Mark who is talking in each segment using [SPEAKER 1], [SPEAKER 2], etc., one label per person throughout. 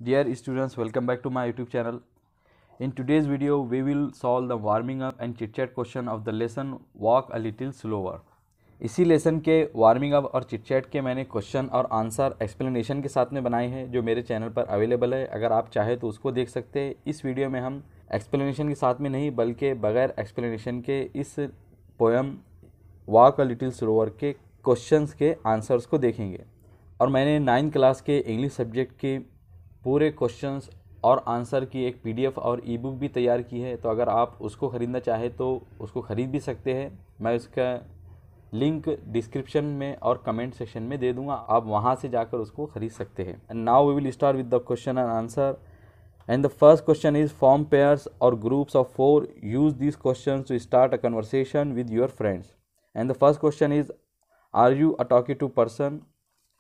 [SPEAKER 1] Dear students, welcome back to my YouTube channel. In today's video, we will solve the warming up and chit chat question of the lesson Walk a Little Slower. इसी lesson के warming up और chit chat के मैंने question और answer explanation के साथ में बनाए हैं जो मेरे चैनल पर अवेलेबल है। अगर आप चाहे तो उसको देख सकते हैं। इस वीडियो में हम एक्सप्लेनेशन के साथ में नहीं बल्कि बगैर एक्सप्लेनेशन के इस poem walk a little slower के क्वेश्चंस के आंसर्स को देखेंगे। और मैंने 9th क्लास के इंग्लिश सब्जेक्ट के पूरे क्वेश्चंस और आंसर की एक पीडीएफ और ई बुक भी तैयार की है। तो अगर आप उसको ख़रीदना चाहे तो उसको ख़रीद भी सकते हैं। मैं उसका लिंक डिस्क्रिप्शन में और कमेंट सेक्शन में दे दूंगा, आप वहां से जाकर उसको खरीद सकते हैं। And now we will start with the question and answer. And the first question is form pairs or groups of 4. Use this question to start a conversation with your friends. And the first question is are you a talkative person?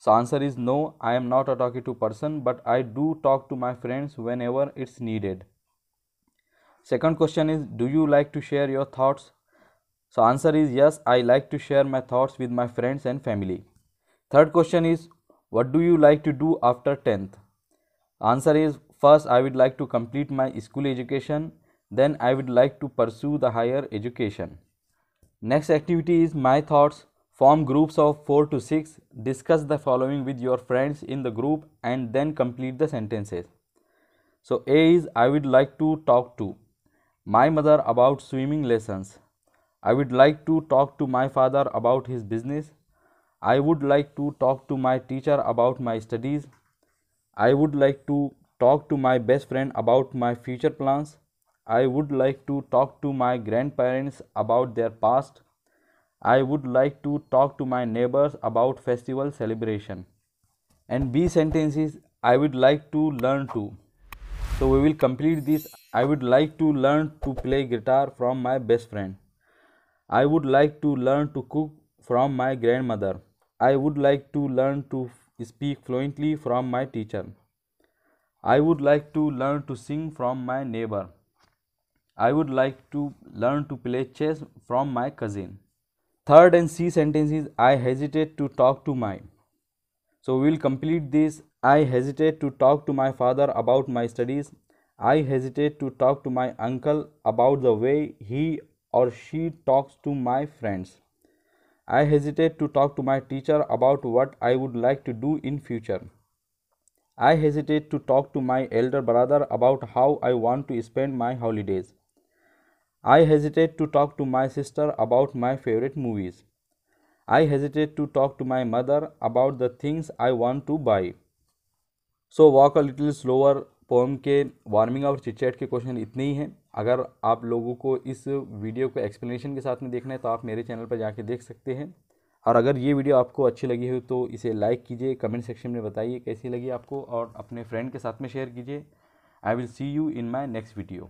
[SPEAKER 1] So answer is no, I am not a talkative person, but I do talk to my friends whenever it's needed. Second question is, do you like to share your thoughts? So answer is yes, I like to share my thoughts with my friends and family. Third question is, what do you like to do after 10th? Answer is, first I would like to complete my school education, then I would like to pursue the higher education. Next activity is my thoughts. Form groups of 4 to 6. Discuss the following with your friends in the group and then complete the sentences. So A is, I would like to talk to my mother about swimming lessons. I would like to talk to my father about his business. I would like to talk to my teacher about my studies. I would like to talk to my best friend about my future plans. I would like to talk to my grandparents about their past. I would like to talk to my neighbors about festival celebration. And B sentence is, I would like to learn to. So we will complete this. I would like to learn to play guitar from my best friend. I would like to learn to cook from my grandmother. I would like to learn to speak fluently from my teacher. I would like to learn to sing from my neighbor. I would like to learn to play chess from my cousin. Third and C sentence is, I hesitate to talk to my. So we will complete this. I hesitate to talk to my father about my studies. I hesitate to talk to my uncle about the way he or she talks to my friends. I hesitate to talk to my teacher about what I would like to do in future. I hesitate to talk to my elder brother about how I want to spend my holidays. I hesitate to talk to my sister about my favorite movies. I hesitate to talk to my mother about the things I want to buy. So walk a little slower poem के warming और chitchat के question इतने ही हैं। अगर आप लोगों को इस वीडियो को एक्सप्लेनेशन के साथ में देखना है तो आप मेरे चैनल पर जाके देख सकते हैं। और अगर ये वीडियो आपको अच्छी लगी हो तो इसे लाइक कीजिए, कमेंट सेक्शन में बताइए कैसी लगी आपको और अपने फ्रेंड के साथ में शेयर कीजिए। I will see you in my next video.